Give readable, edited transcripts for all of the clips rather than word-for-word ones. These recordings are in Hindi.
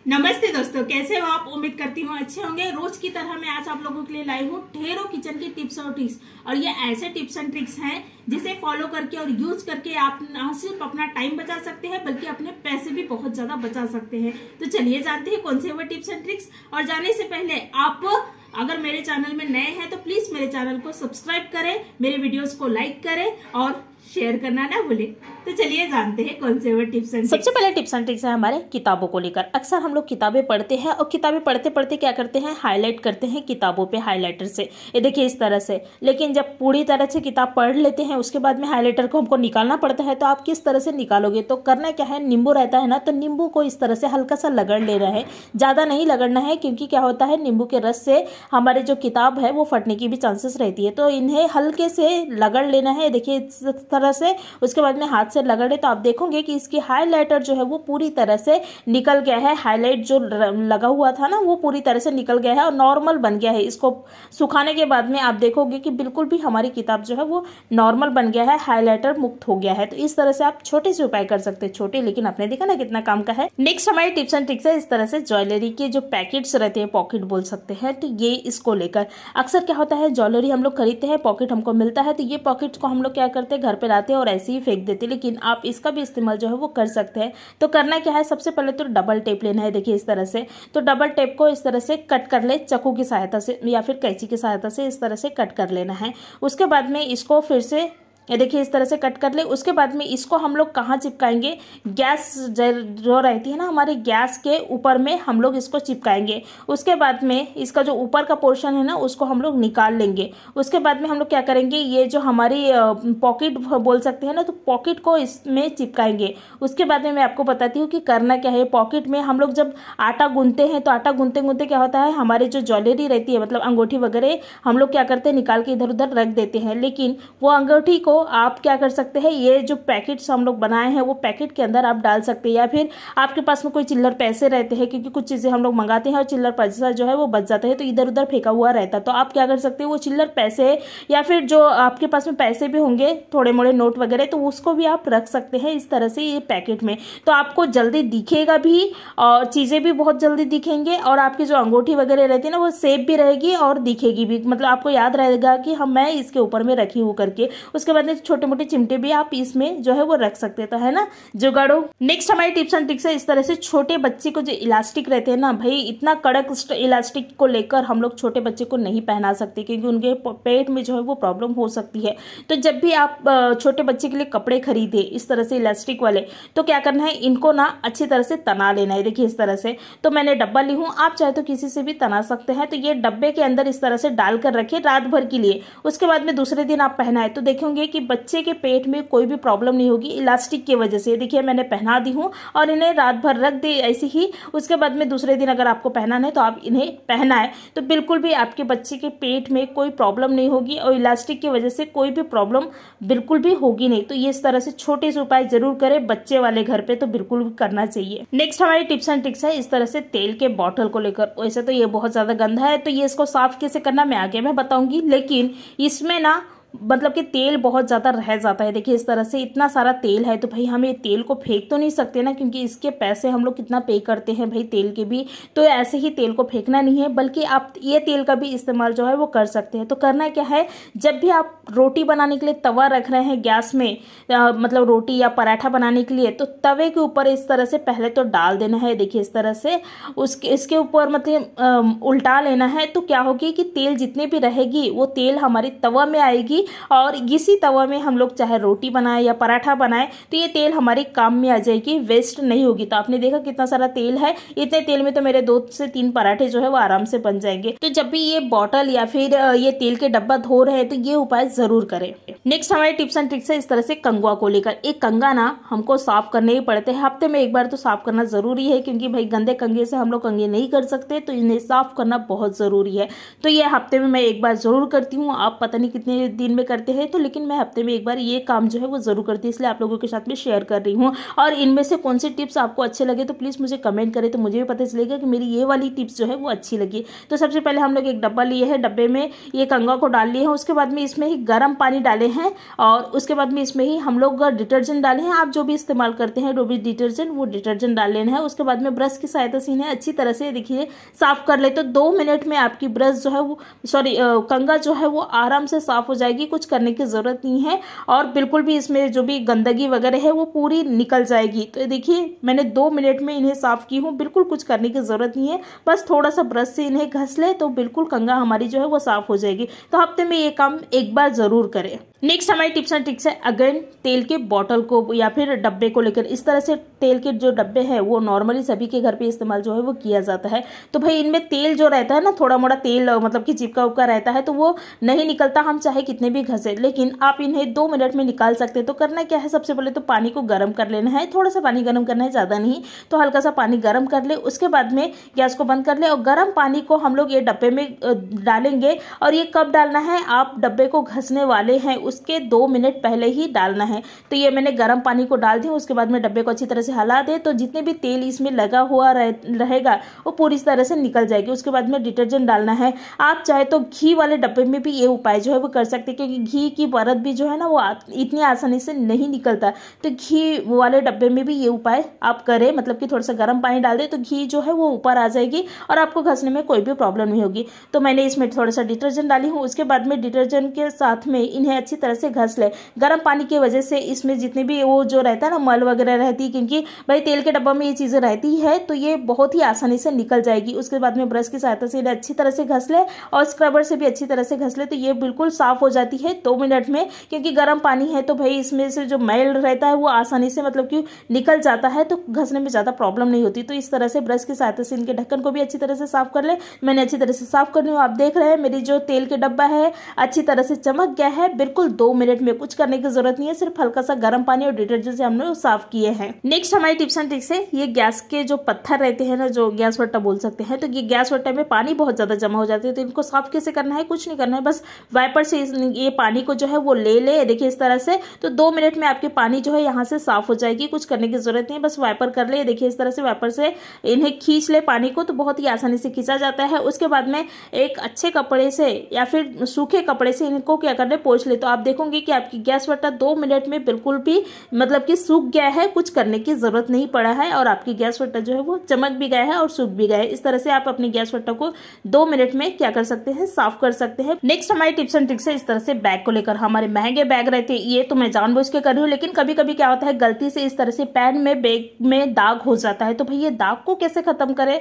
नमस्ते दोस्तों, कैसे हो आप। उम्मीद करती हूँ अच्छे होंगे। रोज की तरह मैं आज आप लोगों के लिए लाई हूँ ढेरों किचन की टिप्स और ट्रिक्स। और ये ऐसे टिप्स एंड ट्रिक्स हैं जिसे फॉलो करके और यूज करके आप न सिर्फ अपना टाइम बचा सकते हैं बल्कि अपने पैसे भी बहुत ज्यादा बचा सकते हैं। तो चलिए जानते हैं कौन से वो टिप्स एंड ट्रिक्स। और जाने से पहले आप अगर मेरे चैनल में नए हैं तो प्लीज मेरे चैनल को सब्सक्राइब करें, मेरे वीडियोस को लाइक करें और शेयर करना ना भूलें। तो चलिए जानते हैं कौन से वो टिप्स एंड सबसे पहले टिप्स एंड ट्रिक्स है हमारे किताबों को लेकर। अक्सर हम लोग किताबें पढ़ते हैं और किताबें पढ़ते पढ़ते क्या करते हैं, हाईलाइट करते हैं किताबों पे हाइलाइटर से। ये देखिए इस तरह से। लेकिन जब पूरी तरह से किताब पढ़ लेते हैं उसके बाद में हाइलाइटर को हमको निकालना पड़ता है, तो आप किस तरह से निकालोगे। तो करना क्या है, नींबू रहता है ना, तो नींबू को इस तरह से हल्का सा लगड़ लेना है। ज्यादा नहीं लगड़ना है, क्योंकि क्या होता है नींबू के रस से हमारे जो किताब है वो फटने की भी चांसेस रहती है। तो इन्हें हल्के से लगड़ लेना है। देखिए इस तरह से। उसके बाद में हाथ से लगड़े तो आप देखोगे कि इसकी हाइलाइटर जो है वो पूरी तरह से निकल गया है। हाईलाइट जो लगा हुआ था ना वो पूरी तरह से निकल गया है और नॉर्मल बन गया है। इसको सुखाने के बाद में आप देखोगे कि बिल्कुल भी हमारी किताब जो है वो नॉर्मल बन गया है, हाइलाइटर मुक्त हो गया है। तो इस तरह से आप छोटे से उपाय कर सकते हैं, छोटे लेकिन आपने देखा ना कितना काम का है। नेक्स्ट हमारी टिप्स एंड ट्रिक्स है इस तरह से ज्वेलरी के जो पैकेट्स रहते हैं, पॉकेट बोल सकते हैं, तो ये इसको लेकर अक्सर क्या होता है, ज्वेलरी हम लोग खरीदते हैं, पॉकेट हमको मिलता है, तो ये पॉकेट को हम लोग क्या करते हैं, घर पे लाते हैं और ऐसे ही फेंक देते हैं। लेकिन आप इसका भी इस्तेमाल जो है वो कर सकते हैं। तो करना क्या है, सबसे पहले तो डबल टेप लेना है। देखिए इस तरह से। तो डबल टेप को इस तरह से कट कर ले, चाकू की सहायता से या फिर कैंची की सहायता से इस तरह से कट कर लेना है। उसके बाद में इसको फिर से ये देखिए इस तरह से कट कर ले। उसके बाद में इसको हम लोग कहाँ चिपकाएंगे, गैस जो रहती है ना हमारे गैस के ऊपर में हम लोग इसको चिपकाएंगे। उसके बाद में इसका जो ऊपर का पोर्शन है ना उसको हम लोग निकाल लेंगे। उसके बाद में हम लोग क्या करेंगे, ये जो हमारी पॉकेट बोल सकते हैं ना, तो पॉकेट को इसमें चिपकाएंगे। उसके बाद में मैं आपको बताती हूँ कि करना क्या है। पॉकेट में हम लोग जब आटा गूंथते हैं तो आटा गूंथते गूंथते क्या होता है, हमारे जो ज्वेलरी रहती है मतलब अंगूठी वगैरह हम लोग क्या करते हैं, निकाल के इधर उधर रख देते हैं। लेकिन वो अंगूठी को आप क्या कर सकते हैं, ये जो पैकेट्स हम लोग बनाए हैं वो पैकेट के अंदर आप डाल सकते हैं। या फिर आपके पास में कोई चिल्लर पैसे रहते हैं, क्योंकि कुछ चीजें हम लोग मंगाते हैं और चिल्लर पैसा जो है वो बच जाता है, तो इधर उधर फेंका हुआ रहता है। तो आप क्या कर सकते हैं, वो चिल्लर पैसे या फिर जो आपके पास में पैसे भी होंगे थोड़े मोड़े नोट वगैरह, तो उसको भी आप रख सकते हैं इस तरह से ये पैकेट में। तो आपको जल्दी दिखेगा भी और चीजें भी बहुत जल्दी दिखेंगे, और आपकी जो अंगूठी वगैरह रहती है ना वो सेफ भी रहेगी और दिखेगी भी। मतलब आपको याद रहेगा कि हम मैं इसके ऊपर में रखी हूँ करके। उसके बाद में छोटे मोटे चिमटे भी आप इसमें जो है वो रख सकते हैं। तो है ना जुगाड़ो। नेक्स्ट हमारी टिप्स एंड ट्रिक्स है इस तरह से। छोटे बच्चे को जो इलास्टिक रहते हैं ना भाई, इतना कड़क इलास्टिक को लेकर हम लोग छोटे बच्चे को नहीं पहना सकते, क्योंकि उनके पेट में जो है वो प्रॉब्लम हो सकती है। तो जब भी आप छोटे बच्चे के लिए कपड़े खरीदे इस तरह से इलास्टिक वाले, तो क्या करना है, इनको ना अच्छी तरह से तना लेना है। देखिए इस तरह से। तो मैंने डब्बा ली हूँ, आप चाहे तो किसी से भी तना सकते हैं। तो ये डब्बे के अंदर इस तरह से डालकर रखे रात भर के लिए। उसके बाद में दूसरे दिन आप पहनाए तो देखेंगे कि बच्चे के पेट में कोई भी प्रॉब्लम नहीं होगी इलास्टिक की वजह से। देखिए मैंने पहना दी हूँ और इन्हें रात भर रख दे ऐसे ही। उसके बाद में दूसरे दिन अगर आपको पहनाना है तो आप इन्हें पहनाए, तो बिल्कुल भी आपके बच्चे के पेट में कोई प्रॉब्लम नहीं होगी और इलास्टिक की वजह से कोई भी प्रॉब्लम बिल्कुल भी होगी नहीं। तो ये इस तरह से छोटे से उपाय जरूर करें बच्चे वाले घर पे, तो बिल्कुल करना चाहिए। नेक्स्ट हमारी टिप्स एंड ट्रिक्स है इस तरह से तेल के बॉटल को लेकर। वैसे तो ये बहुत ज्यादा गंदा है, तो ये इसको साफ कैसे करना मैं आगे मैं बताऊंगी, लेकिन इसमें ना मतलब कि तेल बहुत ज़्यादा रह जाता है। देखिए इस तरह से इतना सारा तेल है, तो भाई हम ये तेल को फेंक तो नहीं सकते ना, क्योंकि इसके पैसे हम लोग कितना पे करते हैं भाई तेल के भी। तो ऐसे ही तेल को फेंकना नहीं है, बल्कि आप ये तेल का भी इस्तेमाल जो है वो कर सकते हैं। तो करना क्या है, जब भी आप रोटी बनाने के लिए तवा रख रहे हैं गैस में, मतलब रोटी या पराठा बनाने के लिए, तो तवे के ऊपर इस तरह से पहले तो डाल देना है। देखिए इस तरह से इसके ऊपर मतलब उल्टा लेना है। तो क्या होगी कि तेल जितनी भी रहेगी वो तेल हमारी तवा में आएगी, और इसी तवा में हम लोग चाहे रोटी बनाए या पराठा बनाए तो ये तेल हमारे काम में आ जाएगी, वेस्ट नहीं होगी। तो आपने देखा कितना सारा तेल है, इतने तेल में तो मेरे 2 से 3 पराठे जो है वो आराम से बन जाएंगे। तो जब भी ये बॉटल या फिर ये तेल के डब्बा धो रहे हैं तो ये उपाय जरूर करें। नेक्स्ट हमारे टिप्स एंड ट्रिक्स है इस तरह से कंगुआ को लेकर। एक कंगा ना हमको साफ करने ही पड़ते हैं, हफ्ते में एक बार तो साफ करना जरूरी है, क्योंकि भाई गंदे कंगे से हम लोग कंगे नहीं कर सकते, तो इन्हें साफ करना बहुत जरूरी है। तो ये हफ्ते में मैं एक बार जरूर करती हूँ। आप पता नहीं कितने दिन दिन में करते हैं, तो लेकिन मैं हफ्ते में एक बार ये काम जो है वो जरूर करती हूँ, इसलिए आप लोगों के साथ में शेयर कर रही हूँ। और इनमें से कौन से टिप्स आपको अच्छे लगे तो प्लीज़ मुझे कमेंट करें, तो मुझे भी पता चलेगा कि मेरी ये वाली टिप्स जो है वो अच्छी लगी। तो सबसे पहले हम लोग एक डब्बा लिए हैं, डब्बे में ये कंगा को डाल लिए हैं, उसके बाद में इसमें ही गर्म पानी डाले हैं और उसके बाद में इसमें ही हम लोग डिटर्जेंट डाले हैं। आप जो भी इस्तेमाल करते हैं डोबी डिटर्जेंट, वो डिटर्जेंट डाल लेना है। उसके बाद में ब्रश की सहायता से इन्हें अच्छी तरह से देखिए साफ कर ले, तो 2 मिनट में आपकी ब्रश जो है वो कंगा जो है वो आराम से साफ हो जाएगी। कुछ करने की जरूरत नहीं है और बिल्कुल भी इसमें जो भी गंदगी वगैरह है वो पूरी निकल जाएगी। तो देखिए मैंने 2 मिनट में इन्हें साफ की हूँ, बिल्कुल कुछ करने की जरूरत नहीं है, बस थोड़ा सा ब्रश से इन्हें घस ले तो बिल्कुल कंगा हमारी जो है वो साफ हो जाएगी। तो हफ्ते में ये काम एक बार जरूर करें। नेक्स्ट हमारी टिप्स एंड ट्रिक्स है अगेन तेल के बॉटल को या फिर डब्बे को लेकर। इस तरह से तेल के जो डब्बे हैं वो नॉर्मली सभी के घर पे इस्तेमाल जो है वो किया जाता है। तो भाई इनमें तेल जो रहता है ना, थोड़ा मोड़ा तेल मतलब कि चिपका उपका रहता है, तो वो नहीं निकलता, हम चाहे कितने भी घसे, लेकिन आप इन्हें 2 मिनट में निकाल सकते हैं। तो करना क्या है, सबसे पहले तो पानी को गर्म कर लेना है, थोड़ा सा पानी गर्म करना है, ज्यादा नहीं, तो हल्का सा पानी गर्म कर ले। उसके बाद में गैस को बंद कर ले और गर्म पानी को हम लोग ये डब्बे में डालेंगे। और ये कब डालना है, आप डब्बे को घसने वाले हैं उसके 2 मिनट पहले ही डालना है। तो ये मैंने गर्म पानी को डाल दिया, उसके बाद में डब्बे को अच्छी तरह से हिला दे, तो जितने भी तेल इसमें लगा हुआ रहेगा वो पूरी तरह से निकल जाएगी। उसके बाद में डिटर्जेंट डालना है। आप चाहे तो घी वाले डब्बे में भी ये उपाय जो है वो कर सकते हैं, क्योंकि घी की परत भी जो है ना वो इतनी आसानी से नहीं निकलता। तो घी वाले डब्बे में भी ये उपाय आप करें, मतलब कि थोड़ा सा गर्म पानी डाल दे तो घी जो है वो ऊपर आ जाएगी और आपको घसने में कोई भी प्रॉब्लम नहीं होगी। तो मैंने इसमें थोड़ा सा डिटर्जेंट डाली हूँ। उसके बाद में डिटर्जेंट के साथ में इन्हें अच्छी तरह से घस ले। गर्म पानी की वजह से इसमें जितने भी वो जो रहता है ना मल वगैरह रहती है, क्योंकि भाई तेल के डब्बा में ये चीजें रहती है, तो ये बहुत ही आसानी से निकल जाएगी। उसके बाद में ब्रश की सहायता से इन्हें अच्छी तरह से घस ले और स्क्रबर से भी अच्छी तरह से घस ले, तो ये बिल्कुल साफ हो जाती है 2 मिनट में। क्योंकि गर्म पानी है तो भाई इसमें से जो मैल रहता है वो आसानी से मतलब कि निकल जाता है, तो घसने में ज्यादा प्रॉब्लम नहीं होती। तो इस तरह से ब्रश की सहायता से इनके ढक्कन को भी अच्छी तरह से साफ कर ले। मैंने अच्छी तरह से साफ कर ली हूँ। आप देख रहे हैं मेरी जो तेल के डब्बा है अच्छी तरह से चमक गया है, बिल्कुल 2 मिनट में। कुछ करने की जरूरत नहीं है, सिर्फ हल्का सा गर्म पानी और डिटर्जेंट से हमने साफ किए हैं। नेक्स्ट हमारी टिप्स एंड ट्रिक्स है, ये गैस के जो पत्थर रहते हैं ना, जो गैस वट्टा बोल सकते हैं, तो ये गैस वट्टा में पानी बहुत ज्यादा जमा हो जाती है। तो इनको साफ कैसे करना है, कुछ नहीं करना है, बस वाइपर से ये पानी को जो है वो ले देखिए इस तरह से। तो 2 मिनट में आपके पानी जो है यहाँ से साफ हो जाएगी। कुछ करने की जरूरत नहीं है, बस वाइपर कर ले, देखिए इस तरह से वाइपर से इन्हें खींच ले पानी को, तो बहुत ही आसानी से खींचा जाता है। उसके बाद में एक अच्छे कपड़े से या फिर सूखे कपड़े से इनको क्या करना है, पोंछ ले। तो आप देखोगे कि आपकी गैस वट्टा 2 मिनट में बिल्कुल भी मतलब कि सूख गया है, कुछ करने की जरूरत नहीं पड़ा है और आपकी गैस वट्टा जो है वो चमक भी गया है और सूख भी गया है। इस तरह से आप अपनी गैस वट्टा को 2 मिनट में क्या कर सकते हैं, साफ कर सकते हैं। नेक्स्ट हमारी टिप्स एंड ट्रिक्स है इस तरह से बैग को लेकर। हमारे महंगे बैग रहते हैं, ये तो मैं जानबूझ के कर रही हूँ, लेकिन कभी कभी क्या होता है गलती से इस तरह से पैन में बैग में दाग हो जाता है। तो भाई ये दाग को कैसे खत्म करें,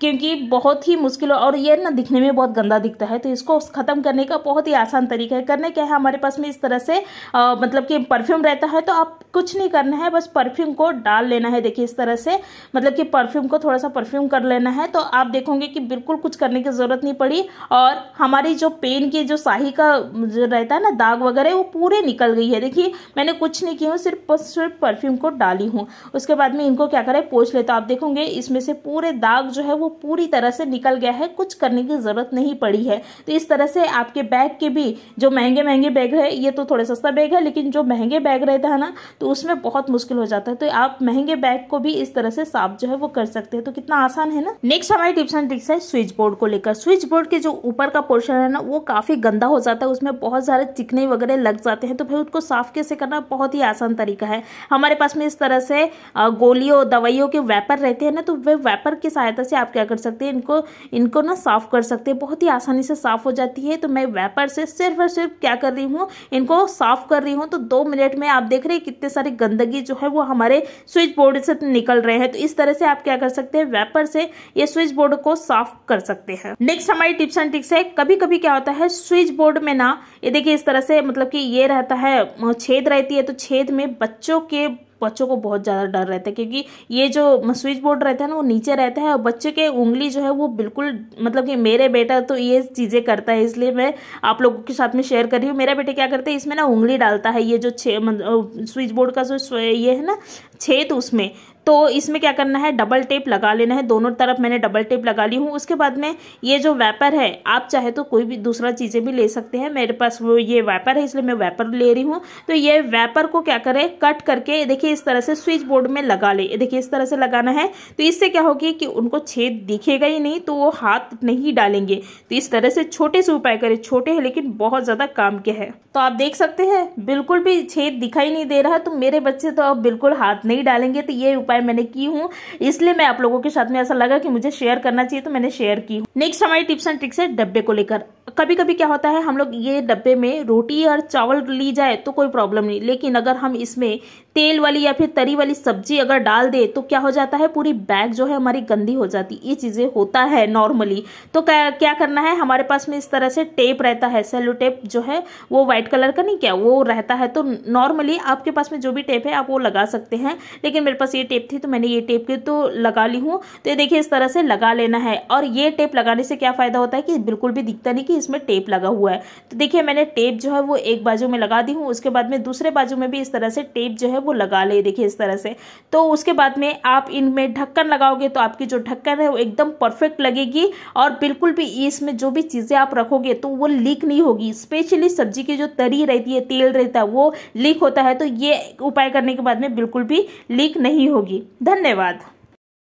क्योंकि बहुत ही मुश्किल और ये ना दिखने में बहुत गंदा दिखता है, तो इसको खत्म करने का बहुत ही आसान तरीका है। करने क्या है, हमारे पास में इस तरह से मतलब कि परफ्यूम रहता है, तो आप कुछ नहीं करना है, बस परफ्यूम को डाल लेना है। देखिए इस तरह से मतलब कि परफ्यूम को थोड़ा सा परफ्यूम कर लेना है, तो आप देखोगे कि बिल्कुल कुछ करने की जरूरत नहीं पड़ी और हमारी जो पेन की जो स्याही का जो रहता है ना दाग वगैरह वो पूरे निकल गई है। देखिए मैंने कुछ नहीं किया हूँ, सिर्फ परफ्यूम को डाली हूँ। उसके बाद में इनको क्या करें, पोंछ ले। तो आप देखोगे इसमें से पूरे दाग जो है वो पूरी तरह से निकल गया है, कुछ करने की जरूरत नहीं पड़ी है। तो इस तरह से आपके बैग के भी जो महंगे बैग है, ये तो थोड़ा सस्ता बैग है, लेकिन जो महंगे बैग रहता है ना तो उसमें बहुत मुश्किल हो जाता है। तो आप महंगे बैग को भी इस तरह से साफ जो है वो कर सकते हैं। तो कितना आसान है ना। नेक्स्ट हमारी टिप्स एंड ट्रिक्स है स्विच बोर्ड को लेकर। स्विच बोर्ड के जो ऊपर का पोर्शन है ना वो काफी गंदा हो जाता है, उसमें बहुत सारे चिकने वगैरह लग जाते हैं। तो भाई उसको साफ कैसे करना, बहुत ही आसान तरीका है। हमारे पास में इस तरह से गोलियों दवाइयों के वैपर रहते हैं ना, तो वे वैपर की सहायता से आप क्या कर सकते हैं, इनको ना साफ कर सकते हैं, बहुत ही आसानी से साफ हो जाती है। तो मैं वैपर से सिर्फ और सिर्फ क्या कर रही हूँ, इनको साफ कर रही हूँ। तो 2 मिनट में आप देख रहे हैं कितने सारे गंदगी जो है वो हमारे स्विच बोर्ड से निकल रहे हैं। तो इस तरह से आप क्या कर सकते हैं, वैपर से ये स्विच बोर्ड को साफ कर सकते हैं। नेक्स्ट हमारी टिप्स एंड ट्रिक्स है, कभी कभी क्या होता है स्विच बोर्ड में ना, ये देखिए इस तरह से मतलब कि ये रहता है, छेद रहती है, तो छेद में बच्चों को बहुत ज्यादा डर रहता है, क्योंकि ये जो स्विच बोर्ड रहता है ना वो नीचे रहता है और बच्चे के उंगली जो है वो बिल्कुल मतलब कि मेरे बेटा तो ये चीजें करता है, इसलिए मैं आप लोगों के साथ में शेयर कर रही हूँ। मेरा बेटा क्या करता है, इसमें ना उंगली डालता है, ये जो स्विच बोर्ड का जो ये है ना छेद उसमें, तो इसमें क्या करना है, डबल टेप लगा लेना है। दोनों तरफ मैंने डबल टेप लगा ली हूँ। उसके बाद में ये जो वैपर है, आप चाहे तो कोई भी दूसरा चीज़ें भी ले सकते हैं। मेरे पास वो ये वैपर है, इसलिए मैं वैपर ले रही हूँ। तो ये वैपर को क्या करें, कट करके देखिए इस तरह से स्विच बोर्ड में लगा ले। देखिए इस तरह से लगाना है। तो इससे क्या होगी कि उनको छेद दिखेगा ही नहीं, तो वो हाथ नहीं डालेंगे। तो इस तरह से छोटे से उपाय करें, छोटे हैं लेकिन बहुत ज़्यादा काम के हैं। तो आप देख सकते हैं बिल्कुल भी छेद दिखाई नहीं दे रहा। तो मेरे बच्चे तो अब बिल्कुल हाथ नहीं डालेंगे। तो ये उपाय मैंने की हूँ, इसलिए मैं आप लोगों के साथ में ऐसा लगा कि मुझे शेयर करना चाहिए, तो मैंने शेयर की। नेक्स्ट हमारी टिप्स एंड ट्रिक्स है डब्बे को लेकर। कभी कभी क्या होता है, हम लोग ये डब्बे में रोटी और चावल ली जाए तो कोई प्रॉब्लम नहीं, लेकिन अगर हम इसमें तेल वाली या फिर तरी वाली सब्जी अगर डाल दे तो क्या हो जाता है, पूरी बैग जो है हमारी गंदी हो जाती। ये चीजें होता है नॉर्मली। तो क्या करना है, हमारे पास में इस तरह से टेप रहता है, सेलो टेप जो है वो व्हाइट कलर का नहीं क्या वो रहता है। तो नॉर्मली आपके पास में जो भी टेप है आप वो लगा सकते हैं, लेकिन मेरे पास ये टेप थी तो मैंने ये टेप के तो लगा ली हूँ। तो ये देखिए इस तरह से लगा लेना है। और ये टेप लगाने से क्या फायदा होता है कि बिल्कुल भी दिखता नहीं कि इसमें टेप लगा हुआ है। तो देखिए मैंने टेप जो है वो एक बाजू में लगा दी हूँ। उसके बाद में दूसरे बाजू में भी इस तरह से टेप जो है वो लगा ले, देखिए इस तरह से। तो उसके बाद में आप इनमें ढक्कन लगाओगे तो आपकी जो ढक्कन है वो एकदम परफेक्ट लगेगी, और बिल्कुल भी इसमें जो भी चीजें आप रखोगे तो वो लीक नहीं होगी। स्पेशली सब्जी की जो तरी रहती है, तेल रहता है, वो लीक होता है। तो ये उपाय करने के बाद में बिल्कुल भी लीक नहीं होगी। धन्यवाद।